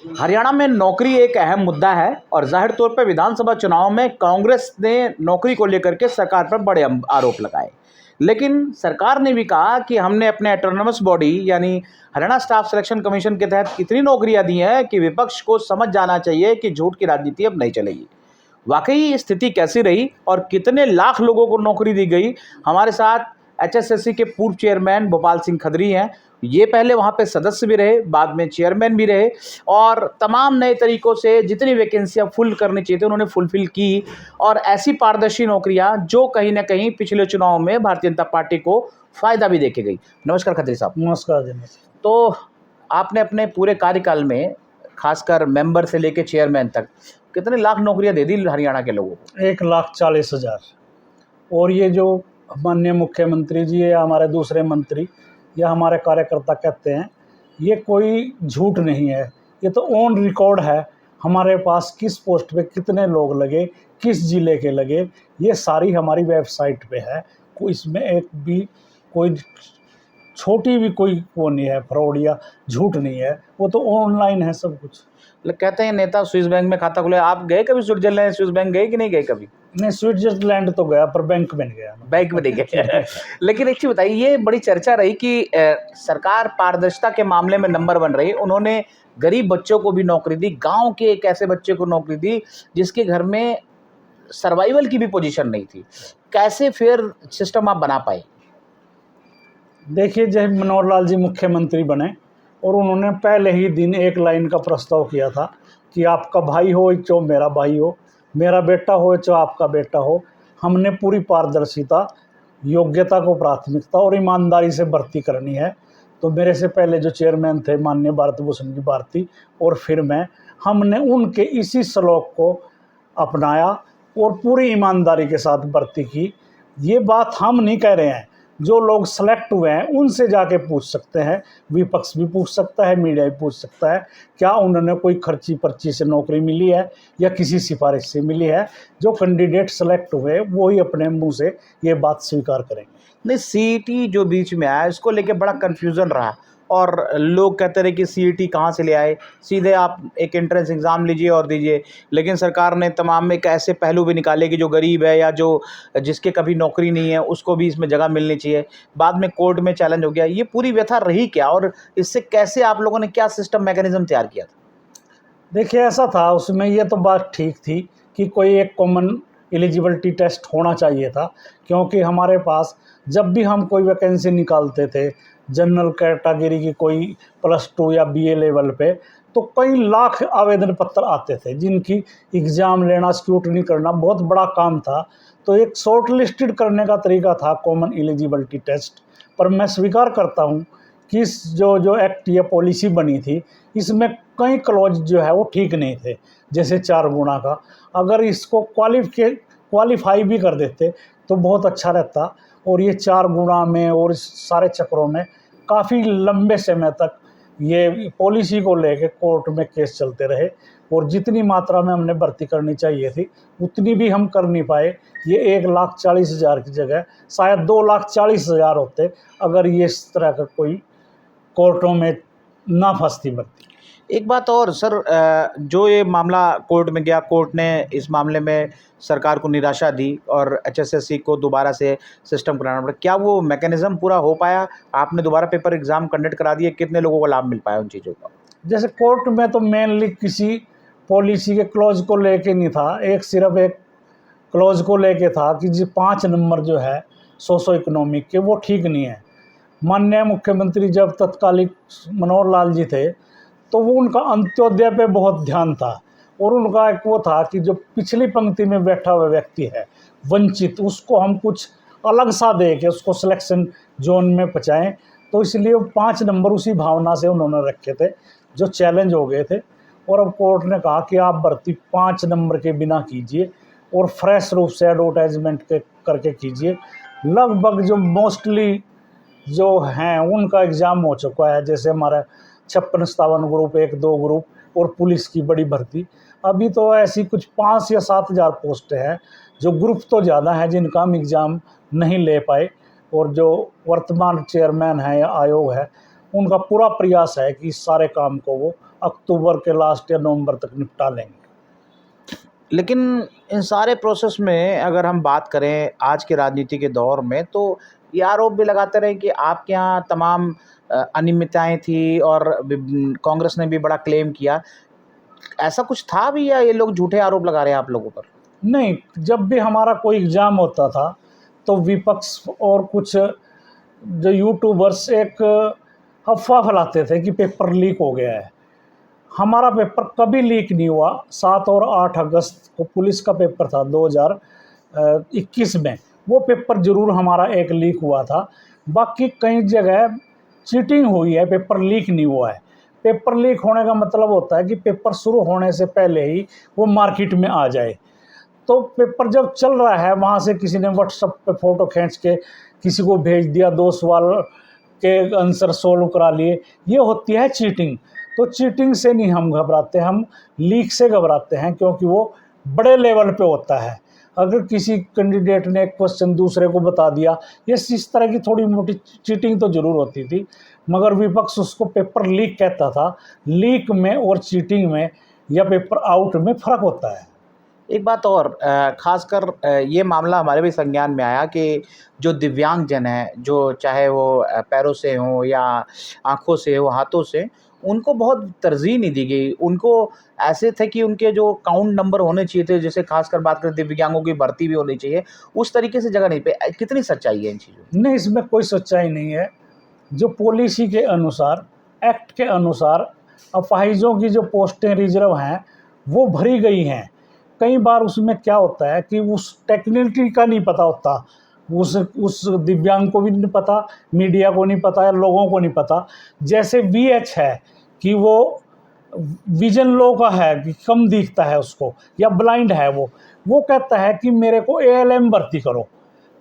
हरियाणा में नौकरी एक अहम मुद्दा है और जाहिर तौर पर विधानसभा चुनाव में कांग्रेस ने नौकरी को लेकर के सरकार पर बड़े आरोप लगाए। लेकिन सरकार ने भी कहा कि हमने अपने ऑटोनमस बॉडी यानी हरियाणा स्टाफ सिलेक्शन कमीशन के तहत इतनी नौकरियां दी हैं कि विपक्ष को समझ जाना चाहिए कि झूठ की राजनीति अब नहीं चलेगी। वाकई स्थिति कैसी रही और कितने लाख लोगों को नौकरी दी गई? हमारे साथ एचएसएससी के पूर्व चेयरमैन भोपाल सिंह खदरी हैं। ये पहले वहाँ पे सदस्य भी रहे, बाद में चेयरमैन भी रहे और तमाम नए तरीकों से जितनी वैकेंसियाँ फुल करनी चाहिए थी उन्होंने फुलफिल की। और ऐसी पारदर्शी नौकरियाँ जो कहीं ना कहीं पिछले चुनाव में भारतीय जनता पार्टी को फ़ायदा भी देके गई। नमस्कार खदरी साहब। नमस्कार जी। तो आपने अपने पूरे कार्यकाल में खासकर मेंबर से लेके चेयरमैन तक कितने लाख नौकरियां दे दी हरियाणा के लोगों को? 1,40,000। और ये जो माननीय मुख्यमंत्री जी या हमारे दूसरे मंत्री या हमारे कार्यकर्ता कहते हैं, ये कोई झूठ नहीं है, ये तो ऑन रिकॉर्ड है। हमारे पास किस पोस्ट पे कितने लोग लगे, किस जिले के लगे, ये सारी हमारी वेबसाइट पे है। कोई इसमें एक भी कोई छोटी भी कोई वो नहीं है, फ्रॉड या झूठ नहीं है, वो तो ऑनलाइन है सब कुछ। कहते हैं नेता स्विस बैंक में खाता खुले, आप गए कभी स्विट्जरलैंड? स्विस बैंक गए कि नहीं गए कभी? नहीं, स्विट्जरलैंड तो गया पर बैंक में नहीं गया। बैंक में नहीं गए। लेकिन एक चीज बताइए, ये बड़ी चर्चा रही कि सरकार पारदर्शिता के मामले में नंबर 1 रही। उन्होंने गरीब बच्चों को भी नौकरी दी, गांव के एक ऐसे बच्चे को नौकरी दी जिसके घर में सर्वाइवल की भी पोजीशन नहीं थी। कैसे फिर सिस्टम आप बना पाए? देखिए, जब मनोहर लाल जी मुख्यमंत्री बने और उन्होंने पहले ही दिन एक लाइन का प्रस्ताव किया था कि आपका भाई हो तो मेरा भाई हो, मेरा बेटा हो तो आपका बेटा हो। हमने पूरी पारदर्शिता, योग्यता को प्राथमिकता और ईमानदारी से भर्ती करनी है। तो मेरे से पहले जो चेयरमैन थे माननीय भारत भूषण की भारती और फिर हमने उनके इसी श्लोक को अपनाया और पूरी ईमानदारी के साथ भर्ती की। ये बात हम नहीं कह रहे हैं, जो लोग सेलेक्ट हुए हैं उनसे जाके पूछ सकते हैं, विपक्ष भी पूछ सकता है, मीडिया भी पूछ सकता है, क्या उन्होंने कोई खर्ची पर्ची से नौकरी मिली है या किसी सिफारिश से मिली है। जो कैंडिडेट सेलेक्ट हुए वो ही अपने मुंह से ये बात स्वीकार करेंगे। नहीं, सीईटी जो बीच में आया इसको लेके बड़ा कन्फ्यूज़न रहा और लोग कहते रहे कि सीईटी कहाँ से ले आए, सीधे आप एक एंट्रेंस एग्ज़ाम लीजिए और दीजिए। लेकिन सरकार ने तमाम एक ऐसे पहलू भी निकाले कि जो गरीब है या जो जिसके कभी नौकरी नहीं है उसको भी इसमें जगह मिलनी चाहिए। बाद में कोर्ट में चैलेंज हो गया। ये पूरी व्यथा रही क्या और इससे कैसे आप लोगों ने क्या सिस्टम मैकेनिज्म तैयार किया था? देखिए, ऐसा था, उसमें ये तो बात ठीक थी कि कोई एक कॉमन एलिजिबिलिटी टेस्ट होना चाहिए था, क्योंकि हमारे पास जब भी हम कोई वैकेंसी निकालते थे जनरल कैटेगरी की, कोई +2 या BA लेवल पे, तो कई लाख आवेदन पत्र आते थे जिनकी एग्ज़ाम लेना, स्क्रूटनी करना बहुत बड़ा काम था। तो एक शॉर्ट लिस्टेड करने का तरीका था कॉमन एलिजिबिलिटी टेस्ट। पर मैं स्वीकार करता हूँ कि इस जो एक्ट या पॉलिसी बनी थी, इसमें कई क्लॉज जो है वो ठीक नहीं थे। जैसे 4 गुना का, अगर इसको क्वालिफाई भी कर देते तो बहुत अच्छा रहता। और ये 4 गुना में और इस सारे चक्रों में काफ़ी लंबे समय तक ये पॉलिसी को लेके कोर्ट में केस चलते रहे और जितनी मात्रा में हमने भर्ती करनी चाहिए थी उतनी भी हम कर नहीं पाए। ये 1,40,000 की जगह शायद 2,40,000 होते अगर ये इस तरह का कोई कोर्टों में ना फंसती भर्ती। एक बात और सर, जो ये मामला कोर्ट में गया, कोर्ट ने इस मामले में सरकार को निराशा दी और एचएसएससी को दोबारा से सिस्टम कराना पड़ा। क्या वो मैकेनिज्म पूरा हो पाया? आपने दोबारा पेपर एग्ज़ाम कंडक्ट करा दिए, कितने लोगों को लाभ मिल पाया उन चीज़ों का? जैसे कोर्ट में तो मेनली किसी पॉलिसी के क्लॉज को लेके नहीं था, सिर्फ एक क्लॉज को लेके था कि जी 5 नंबर जो है सोशो इकोनॉमिक के, वो ठीक नहीं है। माननीय मुख्यमंत्री जब तत्कालिक मनोहर लाल जी थे तो वो उनका अंत्योदय पे बहुत ध्यान था और उनका एक वो था कि जो पिछली पंक्ति में बैठा हुआ व्यक्ति है वंचित, उसको हम कुछ अलग सा दे के उसको सिलेक्शन जोन में पहुँचाएँ। तो इसलिए 5 नंबर उसी भावना से उन्होंने रखे थे, जो चैलेंज हो गए थे। और अब कोर्ट ने कहा कि आप भर्ती 5 नंबर के बिना कीजिए और फ्रेश रूप से एडवर्टाइजमेंट करके कीजिए। लगभग जो मोस्टली जो हैं उनका एग्ज़ाम हो चुका है, जैसे हमारा 56-57 ग्रुप 1-2 ग्रुप और पुलिस की बड़ी भर्ती। अभी तो ऐसी कुछ 5 या 7 हज़ार पोस्टें हैं, जो ग्रुप तो ज़्यादा हैं जिनका हम एग्ज़ाम नहीं ले पाए। और जो वर्तमान चेयरमैन है या आयोग है, उनका पूरा प्रयास है कि इस सारे काम को वो अक्टूबर के लास्ट या नवंबर तक निपटा लेंगे। लेकिन इन सारे प्रोसेस में अगर हम बात करें आज के राजनीति के दौर में, तो ये आरोप भी लगाते रहे कि आपके यहाँ तमाम अनियमितताएं थी और कांग्रेस ने भी बड़ा क्लेम किया। ऐसा कुछ था भी या ये लोग झूठे आरोप लगा रहे हैं आप लोगों पर? नहीं, जब भी हमारा कोई एग्ज़ाम होता था तो विपक्ष और कुछ जो यूट्यूबर्स एक अफवाह फैलाते थे कि पेपर लीक हो गया है। हमारा पेपर कभी लीक नहीं हुआ। 7 और 8 अगस्त को पुलिस का पेपर था 2021 में, वो पेपर ज़रूर हमारा एक लीक हुआ था। बाकी कई जगह चीटिंग हुई है, पेपर लीक नहीं हुआ है। पेपर लीक होने का मतलब होता है कि पेपर शुरू होने से पहले ही वो मार्केट में आ जाए। तो पेपर जब चल रहा है, वहाँ से किसी ने व्हाट्सएप पे फ़ोटो खींच के किसी को भेज दिया, 2 सवाल के आंसर सोल्व करा लिए, ये होती है चीटिंग। तो चीटिंग से नहीं हम घबराते, हम लीक से घबराते हैं, क्योंकि वो बड़े लेवल पे होता है। अगर किसी कैंडिडेट ने एक क्वेश्चन दूसरे को बता दिया, ये इस तरह की थोड़ी मोटी चीटिंग तो ज़रूर होती थी, मगर विपक्ष उसको पेपर लीक कहता था। लीक में और चीटिंग में या पेपर आउट में फ़र्क होता है। एक बात और, ख़ासकर ये मामला हमारे भी संज्ञान में आया कि जो दिव्यांगजन हैं, जो चाहे वो पैरों से हों या आँखों से हो, हाथों से, उनको बहुत तरजीह नहीं दी गई। उनको ऐसे थे कि उनके जो काउंट नंबर होने चाहिए थे, जैसे खासकर बात करें दिव्यांगों की भर्ती भी होनी चाहिए, उस तरीके से जगह नहीं पे। कितनी सच्चाई है इन चीज़ों में? नहीं, इसमें कोई सच्चाई नहीं है। जो पॉलिसी के अनुसार, एक्ट के अनुसार अपाहिजों की जो पोस्टें रिजर्व हैं वो भरी गई हैं। कई बार उसमें क्या होता है कि उस टेक्निकलिटी का नहीं पता होता, उस दिव्यांग को भी नहीं पता, मीडिया को नहीं पता या लोगों को नहीं पता। जैसे वीएच है कि वो विजन लो का है कि कम दिखता है उसको, या ब्लाइंड है वो कहता है कि मेरे को एएलएम भर्ती करो।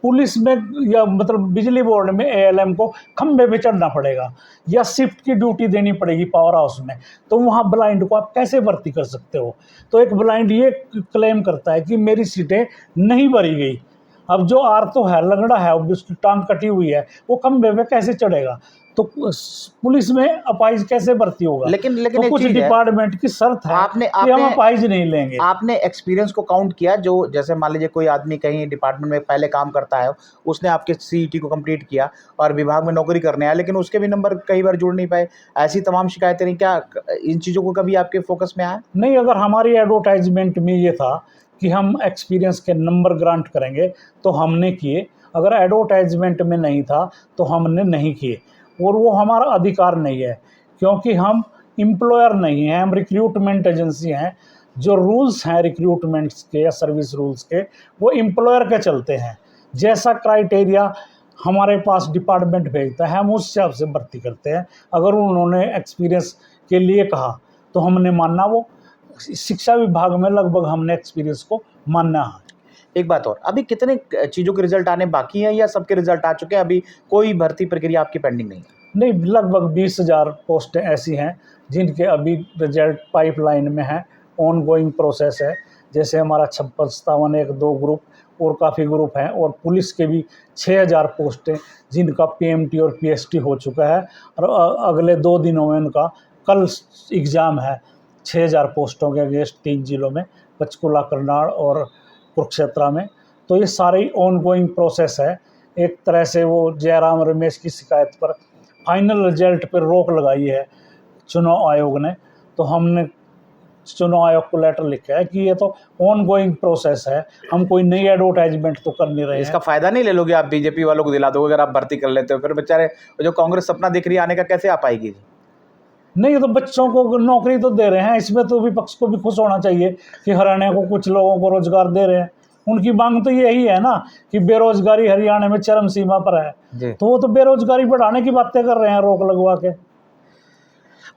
पुलिस में या मतलब बिजली बोर्ड में एएलएम को खंबे पे चढ़ना पड़ेगा या शिफ्ट की ड्यूटी देनी पड़ेगी पावर हाउस में, तो वहाँ ब्लाइंड को आप कैसे भर्ती कर सकते हो? तो एक ब्लाइंड ये क्लेम करता है कि मेरी सीटें नहीं भरी गई। अब जो आर्तो है, लंगड़ा है, उसकी टांग कटी हुई है, वो खंबे पे कैसे चढ़ेगा? तो पुलिस में अपाहिज कैसे भर्ती होगा? लेकिन तो एक कुछ चीज़ है, डिपार्टमेंट की शर्त है आपने कि हम आपने अपाहिज नहीं लेंगे। आपने एक्सपीरियंस को काउंट किया? जो जैसे मान लीजिए कोई आदमी कहीं डिपार्टमेंट में पहले काम करता है, उसने आपके सीईटी को कंप्लीट किया और विभाग में नौकरी करने आया, लेकिन उसके भी नंबर कई बार जुड़ नहीं पाए, ऐसी तमाम शिकायतें नहीं, क्या इन चीज़ों को कभी आपके फोकस में आया? नहीं, अगर हमारी एडवर्टाइजमेंट में ये था कि हम एक्सपीरियंस के नंबर ग्रांट करेंगे तो हमने किए। अगर एडवर्टाइजमेंट में नहीं था तो हमने नहीं किए, और वो हमारा अधिकार नहीं है, क्योंकि हम एम्प्लॉयर नहीं हैं, हम रिक्रूटमेंट एजेंसी हैं। जो रूल्स हैं रिक्रूटमेंट्स के या सर्विस रूल्स के, वो एम्प्लॉयर के चलते हैं। जैसा क्राइटेरिया हमारे पास डिपार्टमेंट भेजता है, हम उस हिसाब से भर्ती करते हैं। अगर उन्होंने एक्सपीरियंस के लिए कहा तो हमने मानना। वो शिक्षा विभाग में लगभग हमने एक्सपीरियंस को मानना है। एक बात और, अभी कितने चीज़ों के रिजल्ट आने बाकी हैं या सबके रिजल्ट आ चुके हैं? अभी कोई भर्ती प्रक्रिया आपकी पेंडिंग नहीं है? नहीं, लगभग 20,000 पोस्टें ऐसी हैं जिनके अभी रिजल्ट पाइपलाइन में है, ऑनगोइंग प्रोसेस है। जैसे हमारा 56, 57, 1-2 ग्रुप और काफ़ी ग्रुप हैं, और पुलिस के भी 6,000 पोस्टें जिनका पीएमटी और पीएसटी हो चुका है, और अगले 2 दिनों में उनका कल एग्ज़ाम है 6,000 पोस्टों के अगेंस्ट 3 जिलों में, पंचकुला, करनाल और कुरुक्षेत्र में। तो ये सारी ऑनगोइंग प्रोसेस है। एक तरह से वो जयराम रमेश की शिकायत पर फाइनल रिजल्ट पर रोक लगाई है चुनाव आयोग ने, तो हमने चुनाव आयोग को लेटर लिखा है कि ये तो ऑनगोइंग प्रोसेस है, हम कोई नई एडवर्टाइजमेंट तो कर नहीं रहे हैं। इसका फ़ायदा नहीं ले लोगे आप? बीजेपी वालों को दिला दोगे अगर आप भर्ती कर लेते हो, फिर बेचारे जो कांग्रेस सपना देख रही है आने का, कैसे आ पाएगी? नहीं, तो बच्चों को नौकरी तो दे रहे हैं, इसमें तो विपक्ष को भी खुश होना चाहिए कि हरियाणा को कुछ लोगों को रोजगार दे रहे हैं। उनकी मांग तो यही है ना कि बेरोजगारी हरियाणा में चरम सीमा पर है, तो वो तो बेरोजगारी बढ़ाने की बातें कर रहे हैं रोक लगवा के।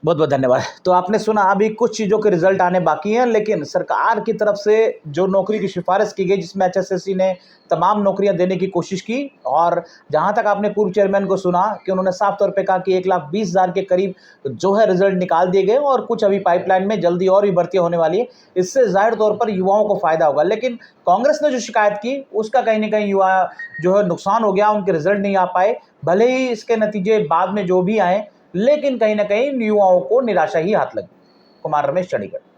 बहुत बहुत धन्यवाद। तो आपने सुना, अभी कुछ चीज़ों के रिजल्ट आने बाकी हैं, लेकिन सरकार की तरफ से जो नौकरी की सिफारिश की गई, जिसमें एचएसएससी ने तमाम नौकरियां देने की कोशिश की, और जहां तक आपने पूर्व चेयरमैन को सुना कि उन्होंने साफ तौर पे कहा कि 1,20,000 के करीब जो है रिजल्ट निकाल दिए गए, और कुछ अभी पाइपलाइन में जल्दी और भी भर्तियां होने वाली है। इससे जाहिर तौर पर युवाओं को फ़ायदा होगा, लेकिन कांग्रेस ने जो शिकायत की उसका कहीं ना कहीं युवा जो है नुकसान हो गया, उनके रिजल्ट नहीं आ पाए। भले ही इसके नतीजे बाद में जो भी आए, लेकिन कहीं ना कहीं युवाओं को निराशा ही हाथ लगी। कुमार रमेश, चंडीगढ़।